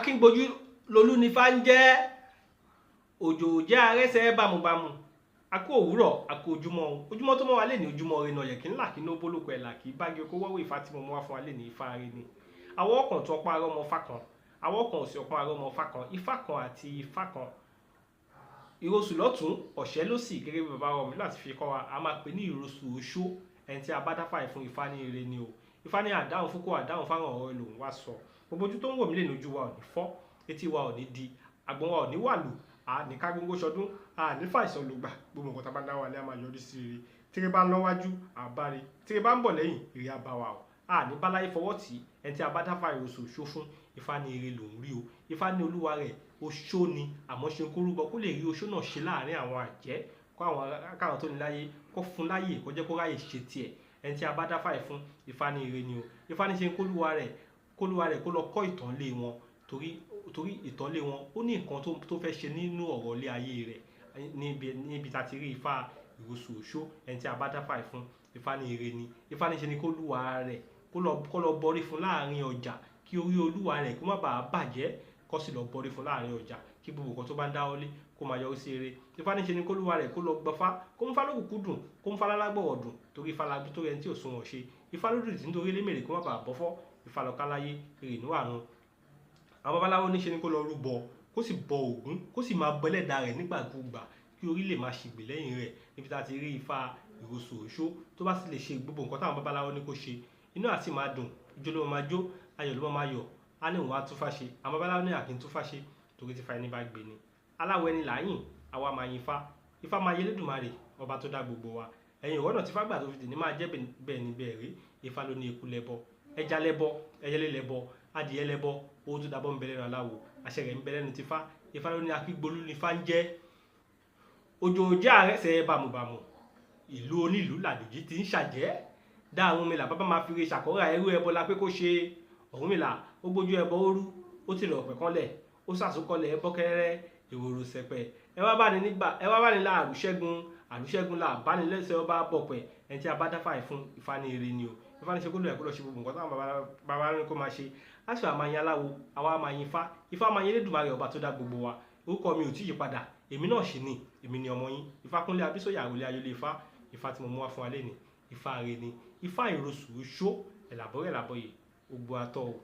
Akíngbójú lolú ni Ifá ń jẹ́. Òjò jẹ́ arẹ́sẹ̀ bámúbámú. A kú òwúrọ̀, a kú ojúmọ́. Ojúmọ́ tó mọ́ wa lé ní ojúmọ́ ire náà yẹ kí ńlá kí ní ó bólókọ ẹ̀ là kí bági oko wọ́wọ́ Ifá tí mo mú wá fún wa lé ní Ifá ire ni. Àwọn ọkàn tó ọpọ́n arọ́ ọmọ Ifá kan, àwọn ọkàn òsì ọpọ́n arọ́ ọmọ Ifá kan, Ifá kan àti Ifá kan. Ìrosù lọ́tún, ọ̀ṣẹ́ lósì gẹ́gẹ́ bí bàbá wa mi láti fi kọ́ wa, a máa pè ní ìrosù oṣó, ẹni tí a bá dáfà fún Ifá ní ire ni o. Ifá ní àdáhùn fún kó àdáhùn fáwọn ọ̀rọ̀ lòun wá sọ. Gbogbo ojú tó ń wò mí lè ní ojú wa ò ní fọ́, etí wa ò ní di, àgbọ̀n wa ò ní wàlù, a ní ká gbogbo ṣọdún, a ní fàìsàn lògbà, gbogbo nǹkan tá a bá dá wa lé a máa yọrí sí rere. Tíré bá ń lọ wájú, àbáre, tíré bá ń bọ̀ lẹ́yìn, ire á bá wa o. A ní báláyé fọwọ́ tì, ẹni tí a bá dáfà ìrosù oṣó fún, Ifá ní ire lòun rí o. Ifá ní olúwa rẹ̀ oṣó ni, àmọ́ ṣe kó rúbọ kó lè rí oṣó náà ṣe láàrin àwọn àjẹ́, kó àwọn tó ní láyé kó fún láyè kó jẹ́ kó ráyè ṣe tiẹ̀. Ẹni tí a bá dáfà fún, Ifá ní ire ni o. Ifá ní ṣe kólúwa rẹ̀ kó lọ kọ́ ìtànlé wọn, torí ìtànlé wọn ó ní nǹkan tó fẹ́ ṣe nínú ọ̀rọ̀ ilé ayé rẹ̀ níbi tá ti rí Ifá ìrosù oṣó. Ẹni tí a bá dáfà fún, Ifá ní ire ni. Ifá ní ṣe ni kólúwa rẹ̀ kó lọ bọrí fún láàrin ọjà, kí orí olúwa rẹ̀ kó má bàa bàjẹ́, kó sì lọ bọrí fún láàrin ọjà, kí gbogbo nǹkan tó bá ń dáwọ́lé kó máa yọrí sí ire. Ifá ní ṣe ni kólúwa rẹ̀ kó lọ gbọ́fá, kó ń fá lókùnkùn dùn, kó ń fá lálágbọ̀wọ̀ dùn, torí Ifá lágbí tó ẹni tí ò sunwọ̀n ṣe. Ifá lódì tí nítorí lémèrè kó má bàa bọ́fọ́, Ifá lọ káláyé ire níwàrun. Àwọn babaláwo ní ṣe ni kó lọ rúbọ, kó sì bọ Ògún, kó sì máa bọ Ẹlẹ́dàá rẹ̀ nígbàkúgbà, kí orí lè máa ṣègbè lẹ́yìn rẹ̀. Níbi tá ti rí Ifá ìrosù oṣó, tó bá sì lè ṣe gbogbo nǹkan táwọn babaláwo ní kó ṣe, inú àti máa dùn, ijó ló máa jó, ayọ̀ ló máa yọ̀, á ní òun á túfá ṣe. Àwọn babaláwo ní àkín túfá ṣe torí tí Ifá ẹni bá gbé ni. Aláwọ̀ ẹni láyìn, àwa máa yin Ifá. Ifá máa yẹ Elédùmarè, ọba tó dá gbogbo wa. Ẹ̀yin ìwọ́nà tí Ifá gbà tó fi dì ní máa jẹ́ bẹ́ẹ̀ ni bẹ́ẹ̀ rí. Ifá ló ní eku lẹ́bọ, ẹja lẹ́bọ, ẹyẹlé lẹ́bọ, adìyẹ lẹ́bọ, owó tó dábọ́ ń bẹ lẹ́nu aláwo, àṣẹ rẹ̀ ń bẹ lẹ́nu t'Ifá. Ifá ló ní Akíngbójú ni Ifá ń jẹ́. Òjò jẹ́ arẹ́sẹ̀ bámúbámú, ìlú onílùú làdòjì ti ń ṣàjẹ́. Dá Ọ̀rúnmìlà bàbá máa fi re ṣàkọ́rà ẹrú ẹbọ la pé kó ṣe. Ọ̀rúnmìlà ó gbójú ẹbọ ó rú, ó ti lọ ọ̀pẹ̀ kanlẹ̀, ó sàsúkọlẹ̀ ẹbọ kẹrẹrẹ, ìrorò sẹpẹ̀. Ẹ wá bá ní la àrùṣẹ́gun la bá ní lẹ́sẹ̀ ọba bọ̀pẹ̀. Ẹni tí a bá dáfà fún, Ifá ní ire ni o. Ifá ní ṣe kó lóyè kó lọ ṣe gbogbo nǹkan táwọn bàbá ní kó máa ṣe. Láti wà máa yin aláwo, àwa máa yin Ifá. Ifá máa yin Elédùmarè ọba tó dá gbogbo wa. Orúkọ mi ò tí yí padà, èmi náà ṣì ni, èmi ni ọmọ yín. Ifákúnlé Abísóyè Àrólé Ayọ̀lé Ifá. Ifá tí mo mú wá fún wa lé ní Ifá ire ni. Ifá ìrosù oṣó ẹ̀làbọ̀rẹ̀ làbọ̀yè, gbogbo àtọ̀ o.